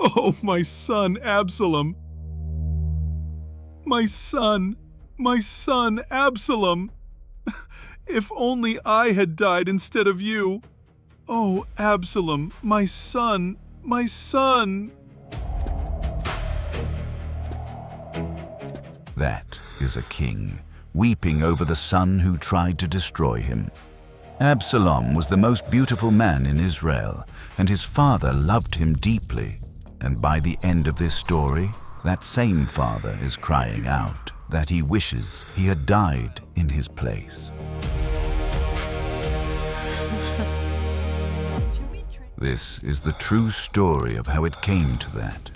Oh, my son Absalom! My son Absalom! If only I had died instead of you! Oh, Absalom, my son, my son! That is a king, weeping over the son who tried to destroy him. Absalom was the most beautiful man in Israel, and his father loved him deeply. And by the end of this story, that same father is crying out that he wishes he had died in his place. This is the true story of how it came to that.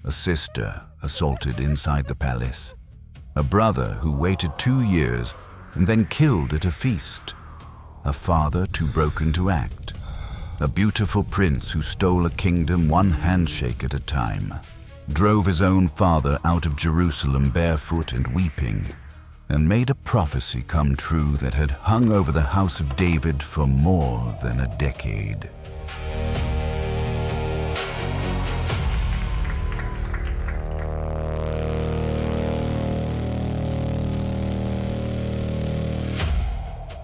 A sister assaulted inside the palace, a brother who waited 2 years and then killed at a feast, a father too broken to act, a beautiful prince who stole a kingdom one handshake at a time, drove his own father out of Jerusalem barefoot and weeping, and made a prophecy come true that had hung over the house of David for more than a decade.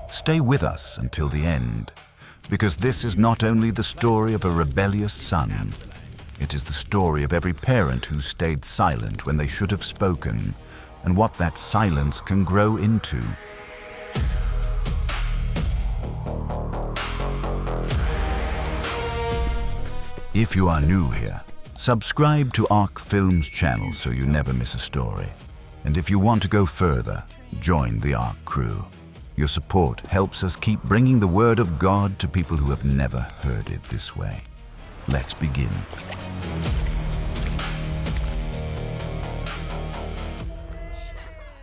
Stay with us until the end, because this is not only the story of a rebellious son, it is the story of every parent who stayed silent when they should have spoken, and what that silence can grow into. If you are new here, subscribe to ARC Films channel so you never miss a story. And if you want to go further, join the ARC crew. Your support helps us keep bringing the word of God to people who have never heard it this way. Let's begin.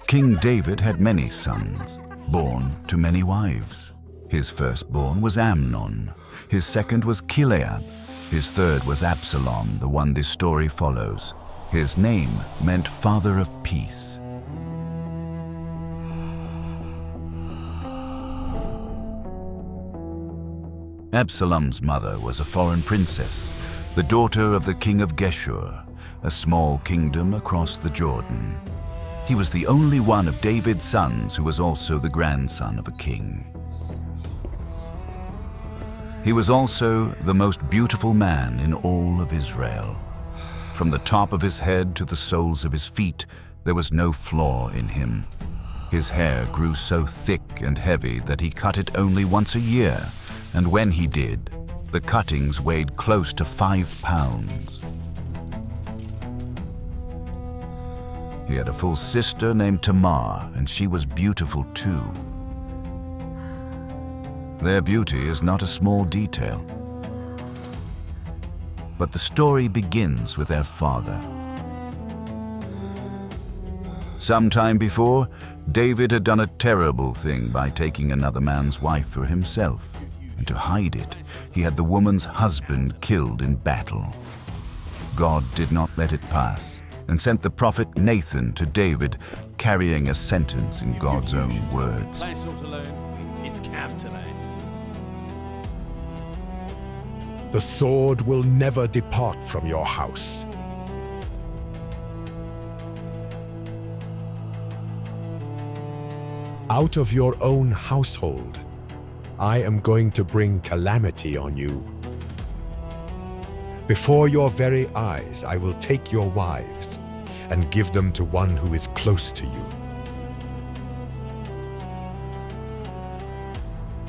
King David had many sons, born to many wives. His firstborn was Amnon, his second was Chileab, his third was Absalom, the one this story follows. His name meant Father of Peace. Absalom's mother was a foreign princess, the daughter of the king of Geshur, a small kingdom across the Jordan. He was the only one of David's sons who was also the grandson of a king. He was also the most beautiful man in all of Israel. From the top of his head to the soles of his feet, there was no flaw in him. His hair grew so thick and heavy that he cut it only once a year, and when he did, the cuttings weighed close to 5 pounds. He had a full sister named Tamar, and she was beautiful too. Their beauty is not a small detail. But the story begins with their father. Sometime before, David had done a terrible thing by taking another man's wife for himself. And to hide it, he had the woman's husband killed in battle. God did not let it pass and sent the prophet Nathan to David, carrying a sentence in God's own words. It's camp tonight. The sword will never depart from your house. Out of your own household, I am going to bring calamity on you. Before your very eyes, I will take your wives and give them to one who is close to you.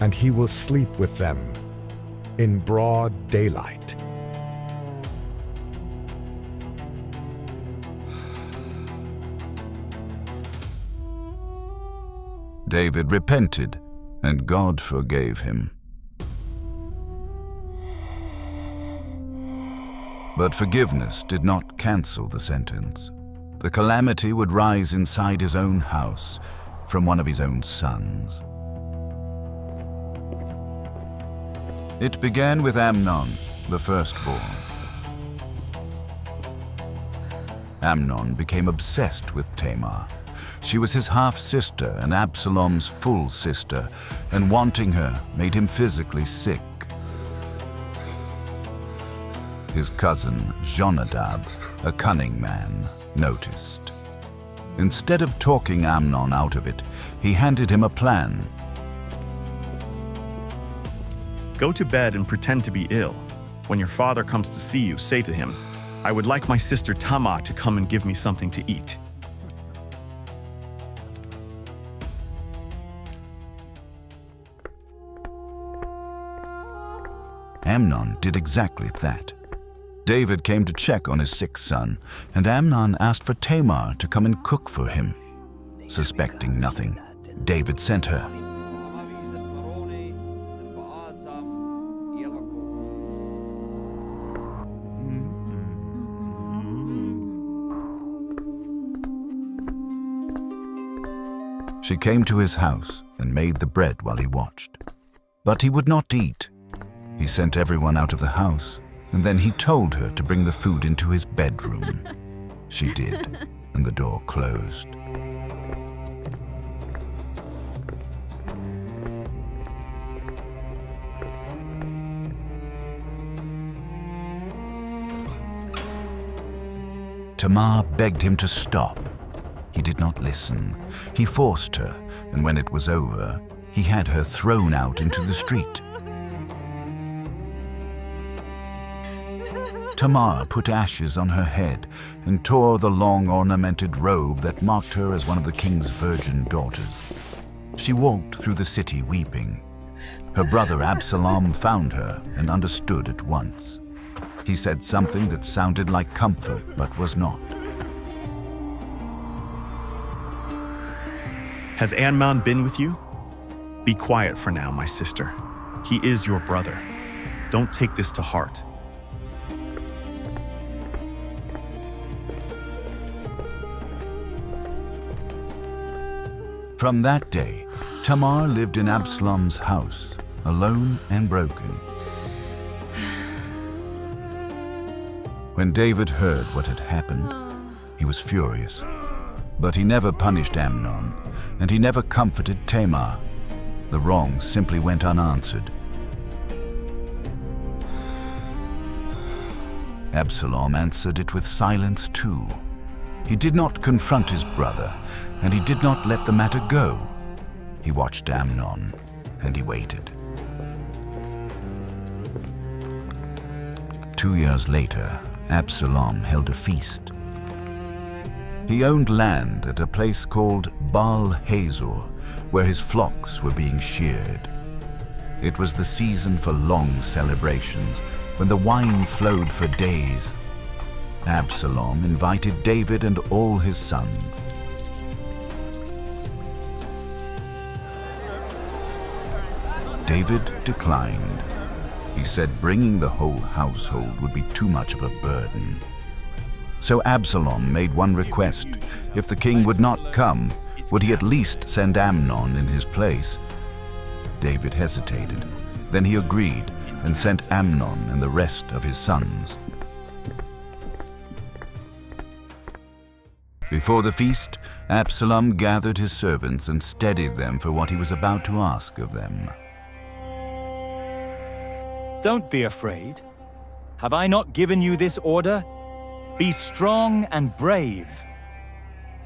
And he will sleep with them in broad daylight. David repented, and God forgave him. But forgiveness did not cancel the sentence. The calamity would rise inside his own house from one of his own sons. It began with Amnon, the firstborn. Amnon became obsessed with Tamar. She was his half-sister and Absalom's full sister, and wanting her made him physically sick. His cousin, Jonadab, a cunning man, noticed. Instead of talking Amnon out of it, he handed him a plan. Go to bed and pretend to be ill. When your father comes to see you, say to him, I would like my sister Tamar to come and give me something to eat. Amnon did exactly that. David came to check on his sick son, and Amnon asked for Tamar to come and cook for him. Suspecting nothing, David sent her. She came to his house and made the bread while he watched. But he would not eat. He sent everyone out of the house, and then he told her to bring the food into his bedroom. She did, and the door closed. Tamar begged him to stop. He did not listen. He forced her, and when it was over, he had her thrown out into the street. Tamar put ashes on her head and tore the long ornamented robe that marked her as one of the king's virgin daughters. She walked through the city weeping. Her brother Absalom found her and understood at once. He said something that sounded like comfort but was not. Has Amnon been with you? Be quiet for now, my sister. He is your brother. Don't take this to heart. From that day, Tamar lived in Absalom's house, alone and broken. When David heard what had happened, he was furious. But he never punished Amnon, and he never comforted Tamar. The wrong simply went unanswered. Absalom answered it with silence too. He did not confront his brother, and he did not let the matter go. He watched Amnon, and he waited. 2 years later, Absalom held a feast. He owned land at a place called Baal Hazor, where his flocks were being sheared. It was the season for long celebrations, when the wine flowed for days. Absalom invited David and all his sons. David declined. He said bringing the whole household would be too much of a burden. So Absalom made one request. If the king would not come, would he at least send Amnon in his place? David hesitated. Then he agreed and sent Amnon and the rest of his sons. Before the feast, Absalom gathered his servants and steadied them for what he was about to ask of them. Don't be afraid. Have I not given you this order? Be strong and brave.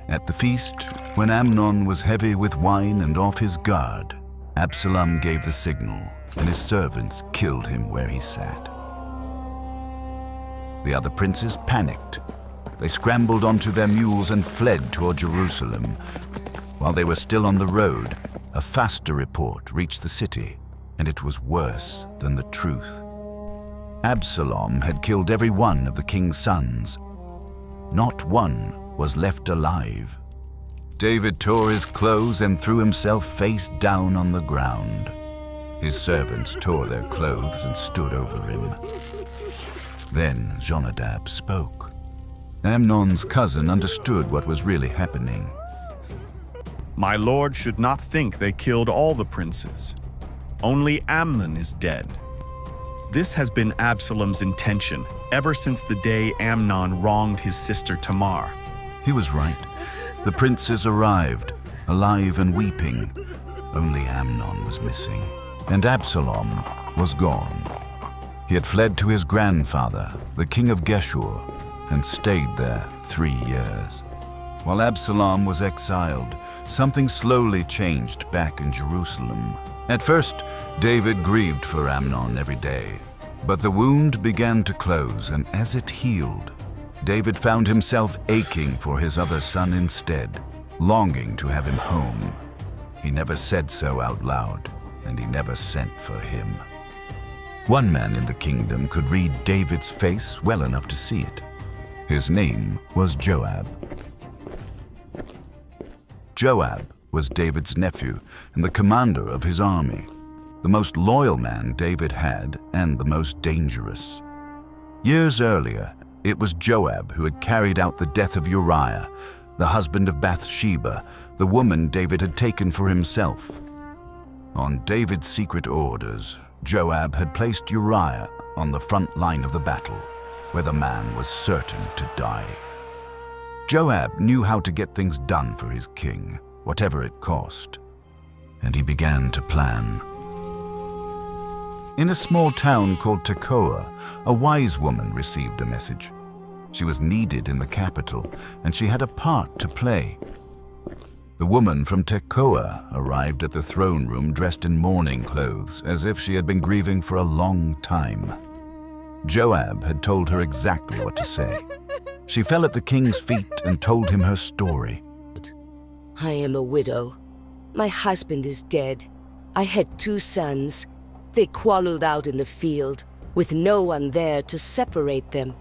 At the feast, when Amnon was heavy with wine and off his guard, Absalom gave the signal, and his servants killed him where he sat. The other princes panicked. They scrambled onto their mules and fled toward Jerusalem. While they were still on the road, a faster report reached the city, and it was worse than the truth. Absalom had killed every one of the king's sons. Not one was left alive. David tore his clothes and threw himself face down on the ground. His servants tore their clothes and stood over him. Then Jonadab spoke. Amnon's cousin understood what was really happening. My lord should not think they killed all the princes. Only Amnon is dead. This has been Absalom's intention ever since the day Amnon wronged his sister Tamar. He was right. The princes arrived, alive and weeping. Only Amnon was missing, and Absalom was gone. He had fled to his grandfather, the king of Geshur, and stayed there 3 years. While Absalom was exiled, something slowly changed back in Jerusalem. At first, David grieved for Amnon every day, but the wound began to close, and as it healed, David found himself aching for his other son instead, longing to have him home. He never said so out loud, and he never sent for him. One man in the kingdom could read David's face well enough to see it. His name was Joab. Joab was David's nephew and the commander of his army, the most loyal man David had and the most dangerous. Years earlier, it was Joab who had carried out the death of Uriah, the husband of Bathsheba, the woman David had taken for himself. On David's secret orders, Joab had placed Uriah on the front line of the battle, where the man was certain to die. Joab knew how to get things done for his king, whatever it cost, and he began to plan. In a small town called Tekoa, a wise woman received a message. She was needed in the capital, and she had a part to play. The woman from Tekoa arrived at the throne room dressed in mourning clothes, as if she had been grieving for a long time. Joab had told her exactly what to say. She fell at the king's feet and told him her story. I am a widow. My husband is dead. I had 2 sons. They quarreled out in the field, with no one there to separate them,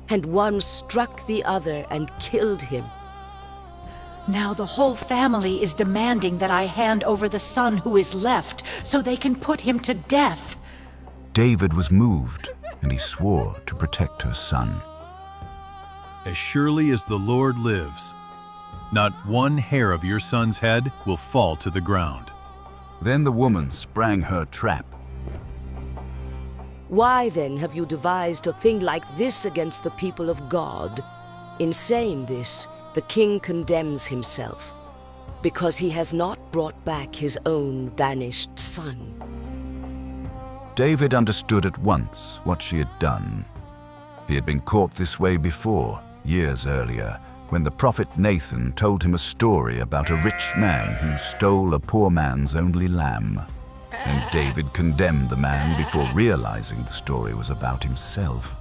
and one struck the other and killed him. Now the whole family is demanding that I hand over the son who is left, so they can put him to death. David was moved, and he swore to protect her son. As surely as the Lord lives, not one hair of your son's head will fall to the ground. Then the woman sprang her trap. Why then have you devised a thing like this against the people of God? In saying this, the king condemns himself, because he has not brought back his own vanished son. David understood at once what she had done. He had been caught this way before, years earlier, when the prophet Nathan told him a story about a rich man who stole a poor man's only lamb. And David condemned the man before realizing the story was about himself.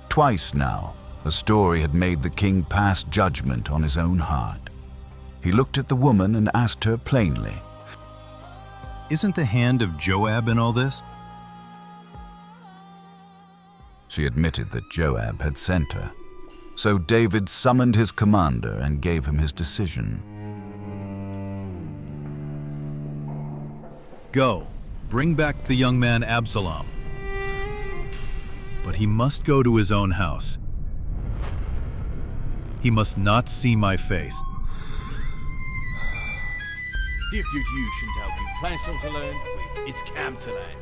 Twice now, a story had made the king pass judgment on his own heart. He looked at the woman and asked her plainly, Isn't the hand of Joab in all this? She admitted that Joab had sent her. So David summoned his commander and gave him his decision. Go, bring back the young man Absalom. But he must go to his own house. He must not see my face. Dear dude, you shouldn't help you. Playing songs alone? It's camp tonight.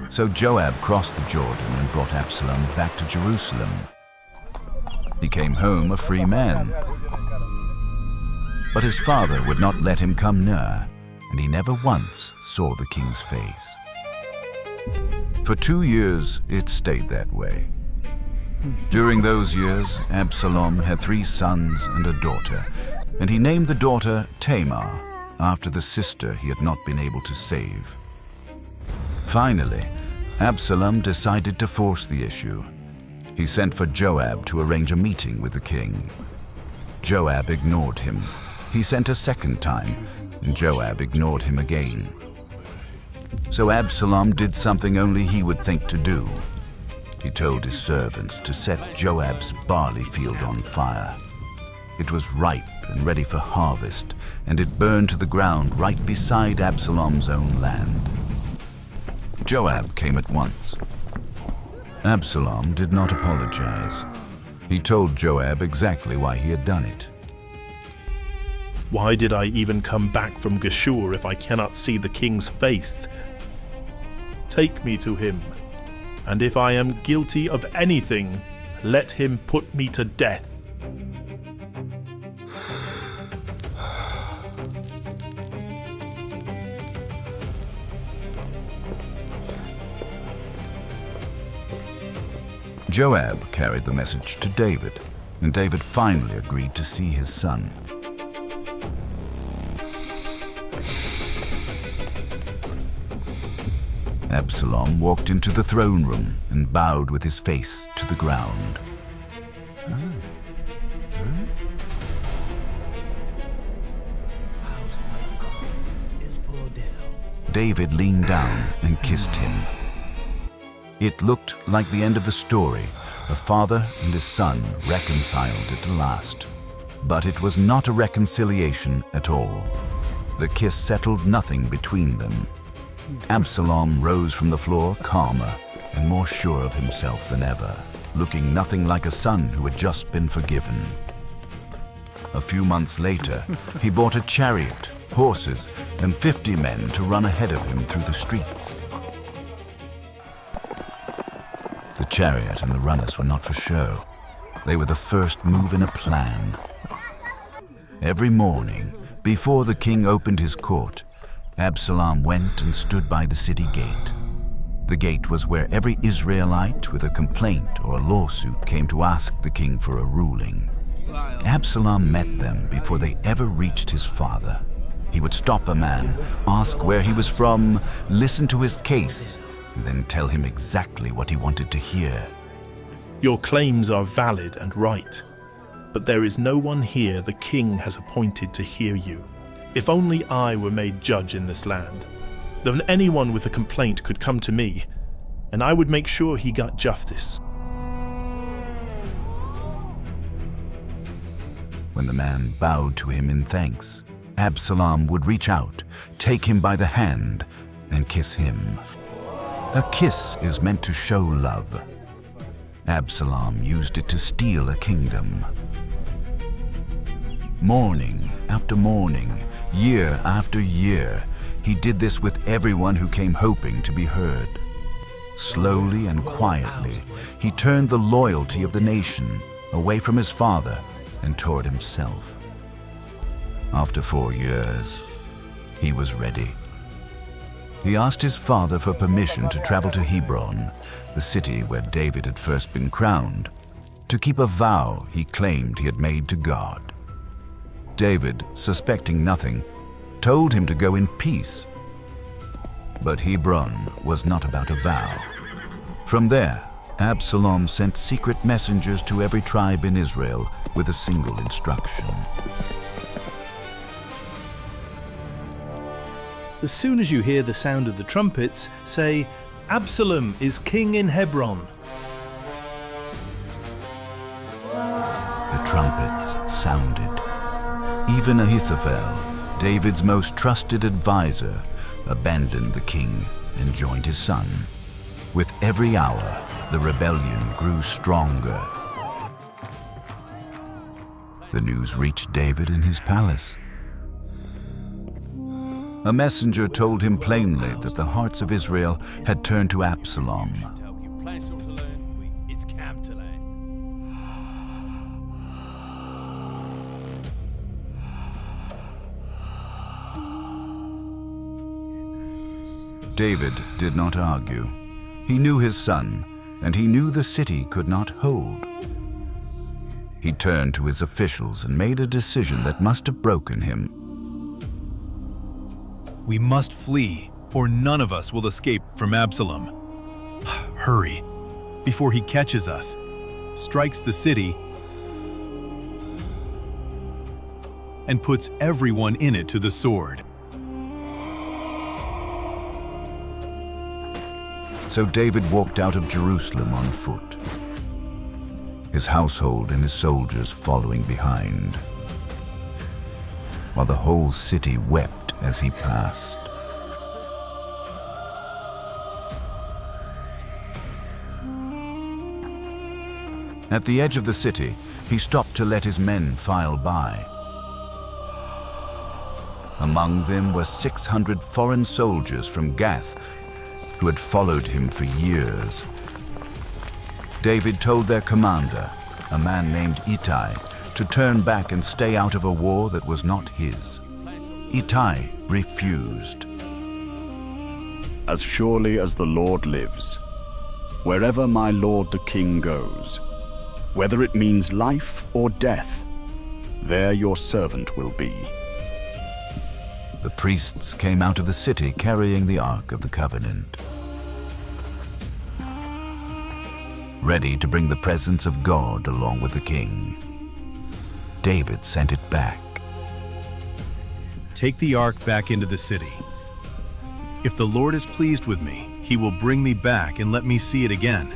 So Joab crossed the Jordan and brought Absalom back to Jerusalem. He came home a free man. But his father would not let him come near, and he never once saw the king's face. For 2 years, it stayed that way. During those years, Absalom had 3 sons and a daughter, and he named the daughter Tamar, after the sister he had not been able to save. Finally, Absalom decided to force the issue. He sent for Joab to arrange a meeting with the king. Joab ignored him. He sent a second time, and Joab ignored him again. So Absalom did something only he would think to do. He told his servants to set Joab's barley field on fire. It was ripe and ready for harvest, and it burned to the ground right beside Absalom's own land. Joab came at once. Absalom did not apologize. He told Joab exactly why he had done it. Why did I even come back from Geshur if I cannot see the king's face? Take me to him, and if I am guilty of anything, let him put me to death. Joab carried the message to David, and David finally agreed to see his son. Absalom walked into the throne room and bowed with his face to the ground. David leaned down and kissed him. It looked like the end of the story, a father and his son reconciled at last. But it was not a reconciliation at all. The kiss settled nothing between them. Absalom rose from the floor calmer and more sure of himself than ever, looking nothing like a son who had just been forgiven. A few months later, he bought a chariot, horses, and 50 men to run ahead of him through the streets. The chariot and the runners were not for show. They were the first move in a plan. Every morning, before the king opened his court, Absalom went and stood by the city gate. The gate was where every Israelite with a complaint or a lawsuit came to ask the king for a ruling. Absalom met them before they ever reached his father. He would stop a man, ask where he was from, listen to his case, and then tell him exactly what he wanted to hear. Your claims are valid and right, but there is no one here the king has appointed to hear you. If only I were made judge in this land, then anyone with a complaint could come to me, and I would make sure he got justice. When the man bowed to him in thanks, Absalom would reach out, take him by the hand, and kiss him. A kiss is meant to show love. Absalom used it to steal a kingdom. Morning after morning, year after year, he did this with everyone who came hoping to be heard. Slowly and quietly, he turned the loyalty of the nation away from his father and toward himself. After 4 years, he was ready. He asked his father for permission to travel to Hebron, the city where David had first been crowned, to keep a vow he claimed he had made to God. David, suspecting nothing, told him to go in peace. But Hebron was not about a vow. From there, Absalom sent secret messengers to every tribe in Israel with a single instruction. As soon as you hear the sound of the trumpets, say, "Absalom is king in Hebron." The trumpets sounded. Even Ahithophel, David's most trusted advisor, abandoned the king and joined his son. With every hour, the rebellion grew stronger. The news reached David in his palace. A messenger told him plainly that the hearts of Israel had turned to Absalom. It's camp to land. David did not argue. He knew his son, and he knew the city could not hold. He turned to his officials and made a decision that must have broken him. We must flee, or none of us will escape from Absalom. Hurry, before he catches us, strikes the city, and puts everyone in it to the sword. So David walked out of Jerusalem on foot, his household and his soldiers following behind, while the whole city wept as he passed. At the edge of the city, he stopped to let his men file by. Among them were 600 foreign soldiers from Gath who had followed him for years. David told their commander, a man named Ittai, to turn back and stay out of a war that was not his. Ittai refused. As surely as the Lord lives, wherever my lord the king goes. Whether it means life or death, there your servant will be." The priests came out of the city carrying the Ark of the Covenant, ready to bring the presence of God along with the king. David sent it back. "Take the ark back into the city. If the Lord is pleased with me, he will bring me back and let me see it again.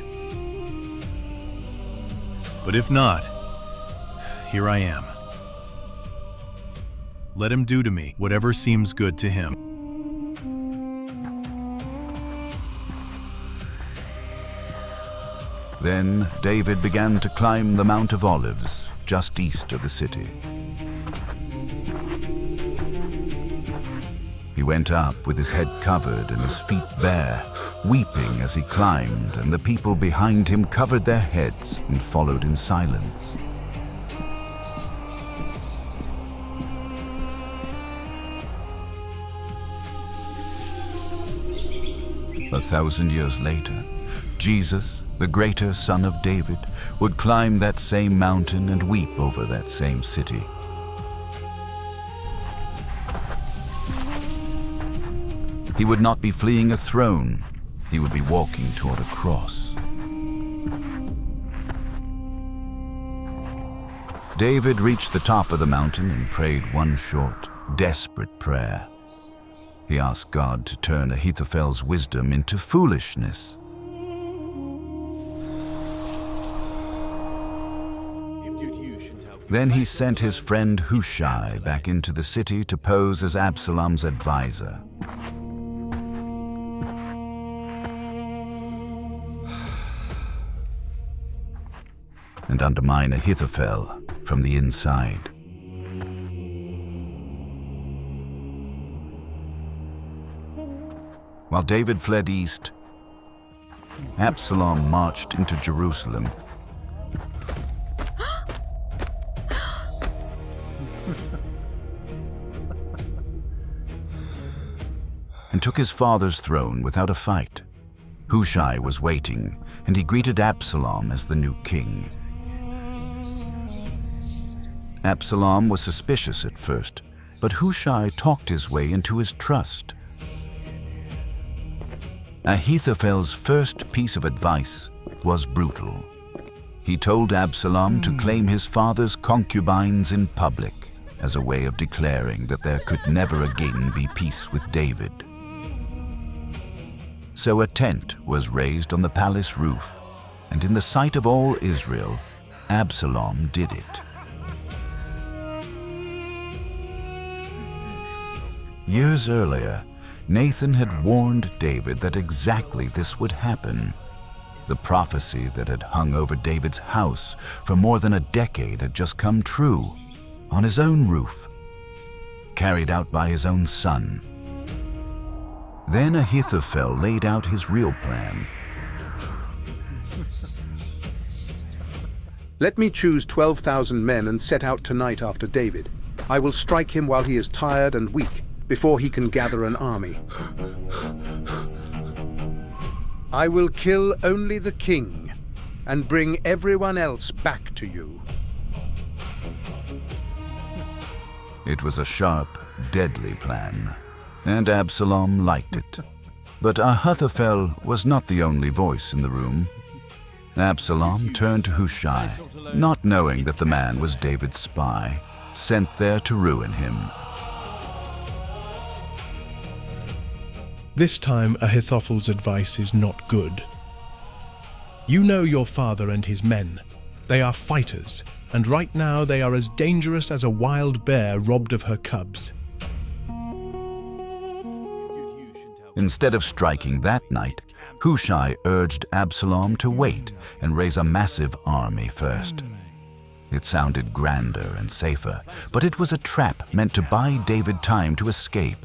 But if not, here I am. Let him do to me whatever seems good to him." Then David began to climb the Mount of Olives, just east of the city. He went up with his head covered and his feet bare, weeping as he climbed, and the people behind him covered their heads and followed in silence. A 1,000 years later, Jesus, the greater Son of David, would climb that same mountain and weep over that same city. He would not be fleeing a throne, he would be walking toward a cross. David reached the top of the mountain and prayed one short, desperate prayer. He asked God to turn Ahithophel's wisdom into foolishness. Then he sent his friend Hushai back into the city to pose as Absalom's advisor. And undermine Ahithophel from the inside. While David fled east, Absalom marched into Jerusalem. And took his father's throne without a fight. Hushai was waiting, and he greeted Absalom as the new king. Absalom was suspicious at first, but Hushai talked his way into his trust. Ahithophel's first piece of advice was brutal. He told Absalom to claim his father's concubines in public as a way of declaring that there could never again be peace with David. So a tent was raised on the palace roof, and in the sight of all Israel, Absalom did it. Years earlier, Nathan had warned David that exactly this would happen. The prophecy that had hung over David's house for more than a decade had just come true, on his own roof, carried out by his own son. Then Ahithophel laid out his real plan. "Let me choose 12,000 men and set out tonight after David. I will strike him while he is tired and weak, before he can gather an army. I will kill only the king and bring everyone else back to you." It was a sharp, deadly plan, and Absalom liked it. But Ahithophel was not the only voice in the room. Absalom turned to Hushai, not knowing that the man was David's spy, sent there to ruin him. This time Ahithophel's advice is not good. You know your father and his men. They are fighters, and right now they are as dangerous as a wild bear robbed of her cubs. Instead of striking that night, Hushai urged Absalom to wait and raise a massive army first. It sounded grander and safer, but it was a trap meant to buy David time to escape.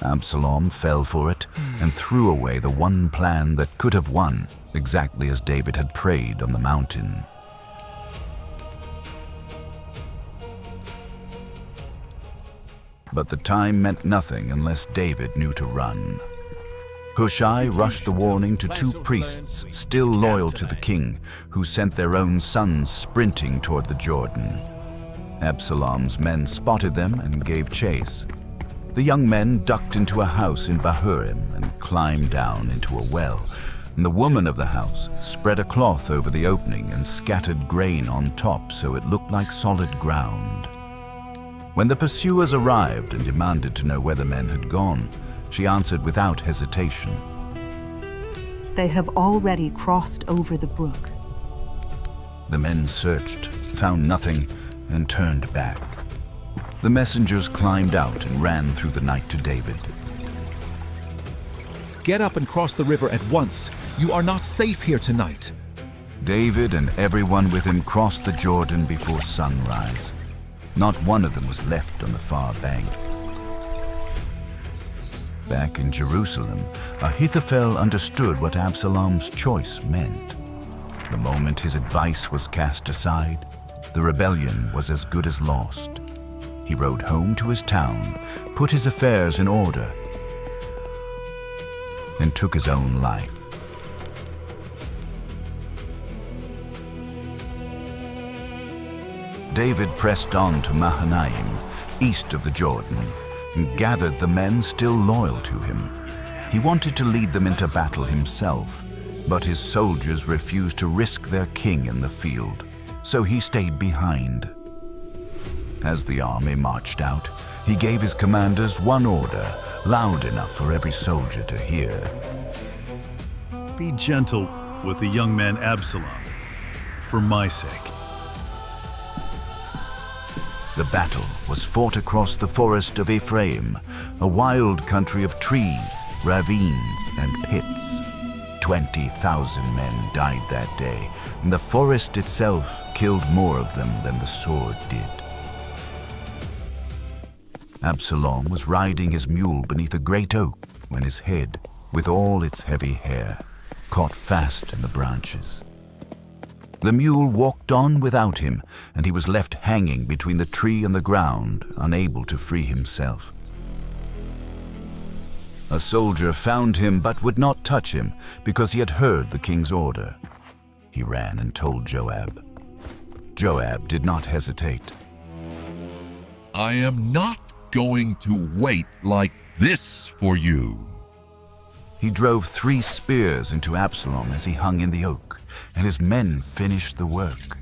Absalom fell for it and threw away the one plan that could have won, exactly as David had prayed on the mountain. But the time meant nothing unless David knew to run. Hushai rushed the warning to two priests still loyal to the king, who sent their own sons sprinting toward the Jordan. Absalom's men spotted them and gave chase. The young men ducked into a house in Bahurim and climbed down into a well. And the woman of the house spread a cloth over the opening and scattered grain on top so it looked like solid ground. When the pursuers arrived and demanded to know where the men had gone, she answered without hesitation, "They have already crossed over the brook." The men searched, found nothing, and turned back. The messengers climbed out and ran through the night to David. "Get up and cross the river at once. You are not safe here tonight." David and everyone with him crossed the Jordan before sunrise. Not one of them was left on the far bank. Back in Jerusalem, Ahithophel understood what Absalom's choice meant. The moment his advice was cast aside, the rebellion was as good as lost. He rode home to his town, put his affairs in order, and took his own life. David pressed on to Mahanaim, east of the Jordan, and gathered the men still loyal to him. He wanted to lead them into battle himself, but his soldiers refused to risk their king in the field, so he stayed behind. As the army marched out, he gave his commanders one order, loud enough for every soldier to hear. Be gentle with the young man Absalom, for my sake. The battle was fought across the forest of Ephraim, a wild country of trees, ravines, and pits. 20,000 men died that day, and the forest itself killed more of them than the sword did. Absalom was riding his mule beneath a great oak when his head, with all its heavy hair, caught fast in the branches. The mule walked on without him, and he was left hanging between the tree and the ground, unable to free himself. A soldier found him but would not touch him because he had heard the king's order. He ran and told Joab. Joab did not hesitate. "I am not going to wait like this for you." He drove 3 spears into Absalom as he hung in the oak, and his men finished the work.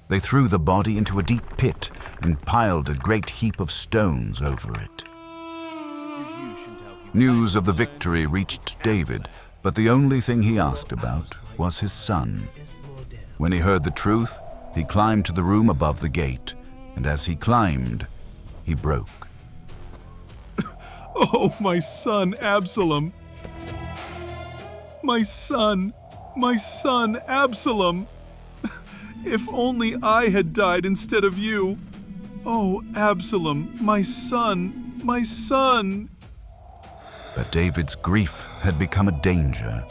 They threw the body into a deep pit and piled a great heap of stones over it. News of the victory reached David, but the only thing he asked about was his son. When he heard the truth, he climbed to the room above the gate, and as he climbed, he broke. Oh, my son, Absalom! My son, Absalom! If only I had died instead of you! Oh, Absalom, my son, my son! But David's grief had become a danger.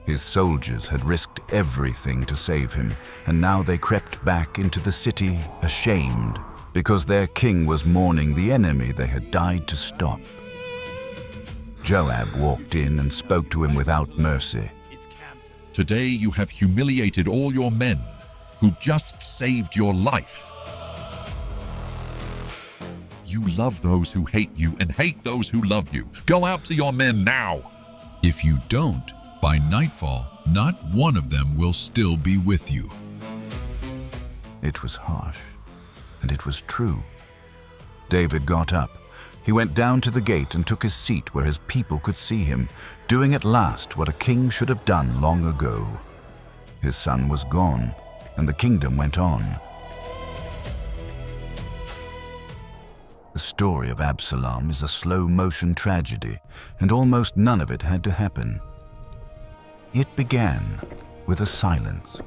His soldiers had risked everything to save him, and now they crept back into the city ashamed because their king was mourning the enemy they had died to stop. Joab walked in and spoke to him without mercy. "Today you have humiliated all your men who just saved your life. You love those who hate you and hate those who love you. Go out to your men now. If you don't, by nightfall, not one of them will still be with you." It was harsh, and it was true. David got up. He went down to the gate and took his seat where his people could see him, doing at last what a king should have done long ago. His son was gone, and the kingdom went on. The story of Absalom is a slow-motion tragedy, and almost none of it had to happen. It began with a silence.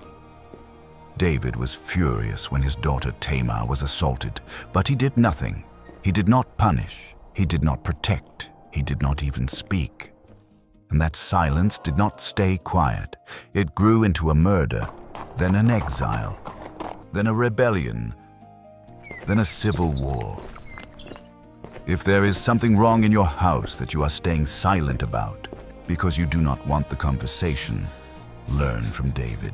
David was furious when his daughter Tamar was assaulted, but he did nothing. He did not punish, he did not protect, he did not even speak. And that silence did not stay quiet. It grew into a murder, then an exile, then a rebellion, then a civil war. If there is something wrong in your house that you are staying silent about, Because you do not want the conversation, learn from David.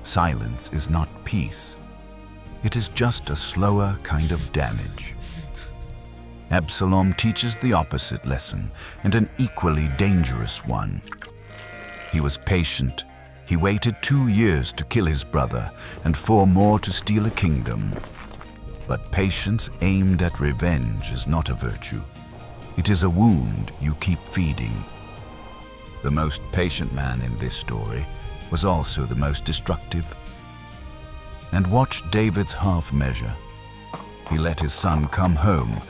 Silence is not peace. It is just a slower kind of damage. Absalom teaches the opposite lesson, and an equally dangerous one. He was patient. He waited 2 years to kill his brother, and 4 more to steal a kingdom. But patience aimed at revenge is not a virtue. It is a wound you keep feeding. The most patient man in this story was also the most destructive. And watch David's half measure. He let his son come home,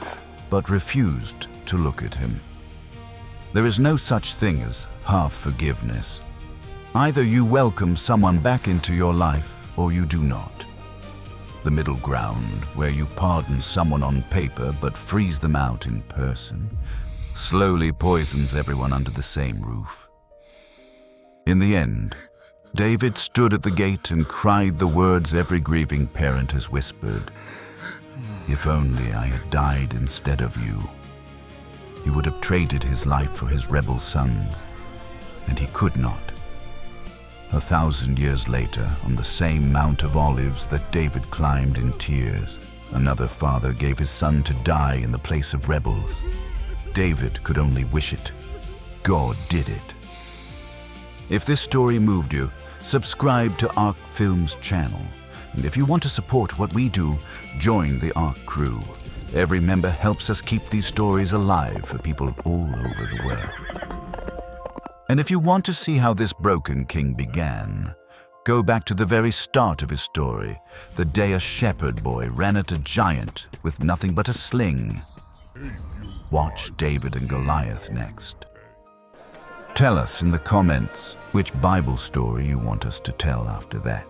but refused to look at him. There is no such thing as half forgiveness. Either you welcome someone back into your life, or you do not. The middle ground, where you pardon someone on paper but freeze them out in person, slowly poisons everyone under the same roof. In the end, David stood at the gate and cried the words every grieving parent has whispered. If only I had died instead of you. He would have traded his life for his rebel sons, and he could not. 1,000 years later, on the same Mount of Olives that David climbed in tears, another father gave his son to die in the place of rebels. David could only wish it. God did it. If this story moved you, subscribe to ARC Films channel. And if you want to support what we do, join the ARC crew. Every member helps us keep these stories alive for people all over the world. And if you want to see how this broken king began, go back to the very start of his story, the day a shepherd boy ran at a giant with nothing but a sling. Watch David and Goliath next. Tell us in the comments which Bible story you want us to tell after that.